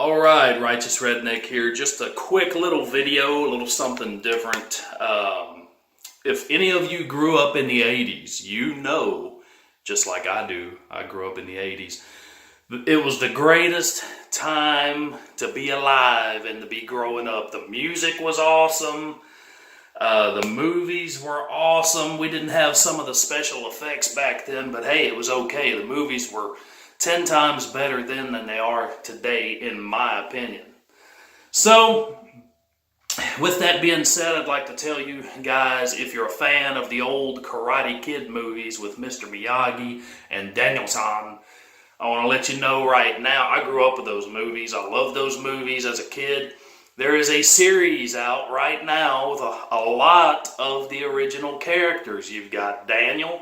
Alright, Righteous Redneck here. Just a quick little video, a little something different. If any of you grew up in the 80s, you know, just like I do, I grew up in the 80s. It was the greatest time to be alive and to be growing up. The music was awesome. The movies were awesome. We didn't have some of the special effects back then, but hey, it was okay. The movies were 10 times better then than they are today, in my opinion. So, with that being said, I'd like to tell you guys, if you're a fan of the old Karate Kid movies with Mr. Miyagi and Daniel-san, I want to let you know right now, I grew up with those movies. I loved those movies as a kid. There is a series out right now with a lot of the original characters. You've got Daniel,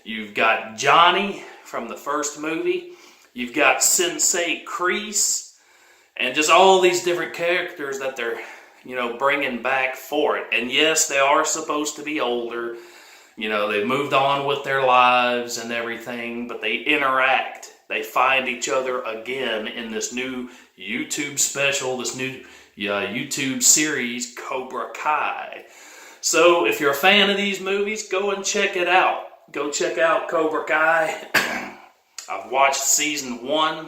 you've got Johnny from the first movie, you've got Sensei Kreese, and just all these different characters that they're, bringing back for it. And yes, they are supposed to be older. They've moved on with their lives and everything, but they interact. They find each other again in this new YouTube special, this new YouTube series, Cobra Kai. So if you're a fan of these movies, go and check it out. Go check out Cobra Kai. I've watched season 1.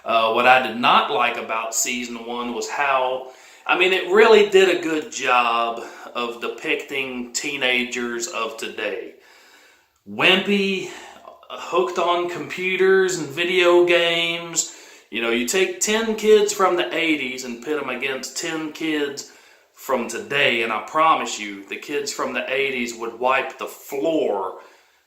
What I did not like about season 1 was how, it really did a good job of depicting teenagers of today. Wimpy, hooked on computers and video games. You take 10 kids from the 80s and pit them against 10 kids from today, and I promise you, the kids from the 80s would wipe the floor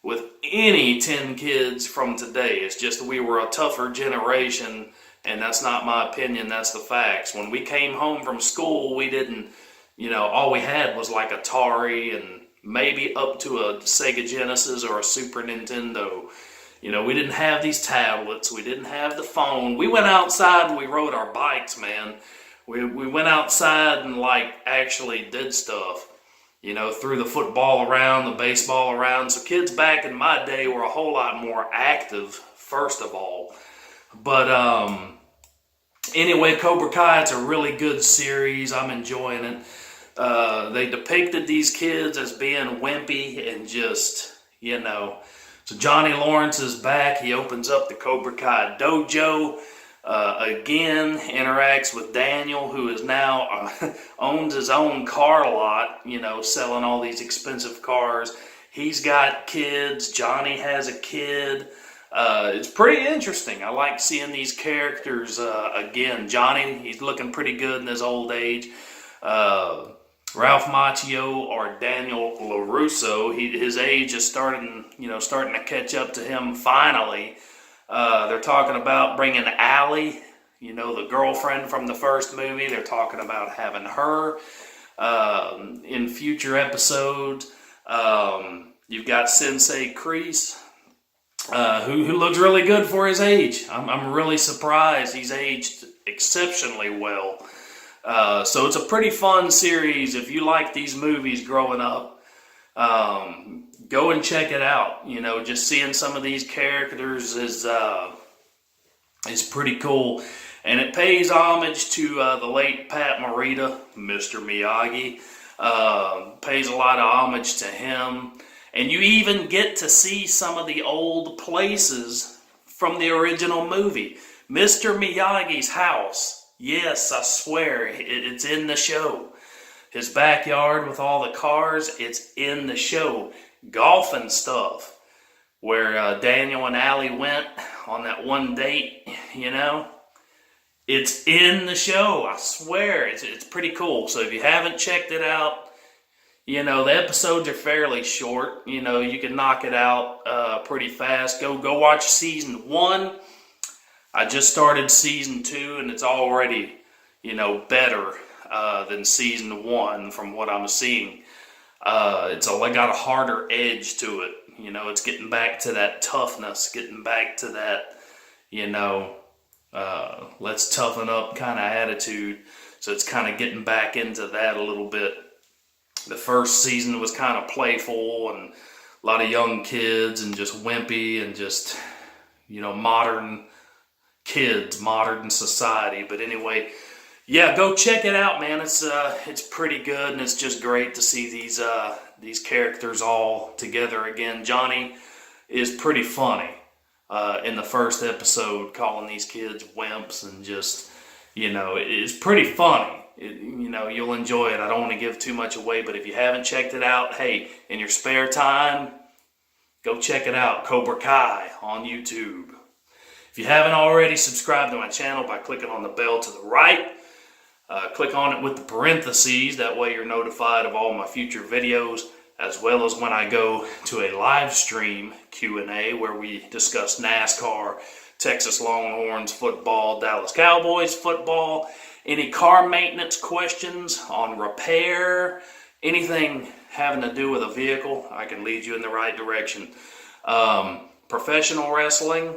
with any 10 kids from today. It's just we were a tougher generation, and that's not my opinion, that's the facts. When we came home from school, we didn't, all we had was like Atari and maybe up to a Sega Genesis or a Super Nintendo. We didn't have these tablets, we didn't have the phone. We went outside and we rode our bikes, man. We went outside and actually did stuff. Threw the football around, the baseball around. So kids back in my day were a whole lot more active, first of all. But anyway, Cobra Kai, it's a really good series. I'm enjoying it. They depicted these kids as being wimpy and just, So Johnny Lawrence is back. He opens up the Cobra Kai dojo. Again, interacts with Daniel, who is now owns his own car lot, selling all these expensive cars. He's got kids. Johnny has a kid. It's pretty interesting. I like seeing these characters again. Johnny, he's looking pretty good in his old age. Ralph Macchio or Daniel LaRusso, his age is starting to catch up to him finally. They're talking about bringing Allie, the girlfriend from the first movie. They're talking about having her in future episodes. You've got Sensei Kreese, who looks really good for his age. I'm really surprised. He's aged exceptionally well. So it's a pretty fun series. If you like these movies growing up, go and check it out. Just seeing some of these characters is pretty cool. And it pays homage to the late Pat Morita, Mr. Miyagi. Pays a lot of homage to him. And you even get to see some of the old places from the original movie. Mr. Miyagi's house. Yes, I swear, it's in the show. His backyard with all the cars, it's in the show. Golfing stuff, where Daniel and Allie went on that one date, It's in the show, I swear. It's pretty cool. So if you haven't checked it out, the episodes are fairly short. You can knock it out pretty fast. Go watch season 1. I just started season 2, and it's already, better than season 1 from what I'm seeing. It's got a harder edge to it. It's getting back to that toughness, getting back to that, let's toughen up kind of attitude. So it's kind of getting back into that a little bit. The first season was kind of playful and a lot of young kids and just wimpy and just, modern kids, modern society. But anyway, yeah, go check it out, man. It's pretty good, and it's just great to see these characters all together again. Johnny is pretty funny in the first episode, calling these kids wimps, and just, it's pretty funny. You'll enjoy it. I don't want to give too much away, but if you haven't checked it out, hey, in your spare time, go check it out. Cobra Kai on YouTube. If you haven't already, subscribe to my channel by clicking on the bell to the right. Click on it with the parentheses. That way you're notified of all my future videos, as well as when I go to a live stream Q&A where we discuss NASCAR, Texas Longhorns football, Dallas Cowboys football, any car maintenance questions on repair, anything having to do with a vehicle, I can lead you in the right direction. Professional wrestling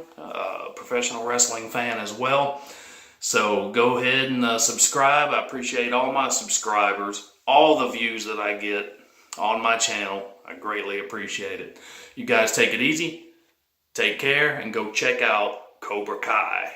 fan as well. So go ahead and subscribe. I appreciate all my subscribers, all the views that I get on my channel. I greatly appreciate it. You guys take it easy, take care, and go check out Cobra Kai.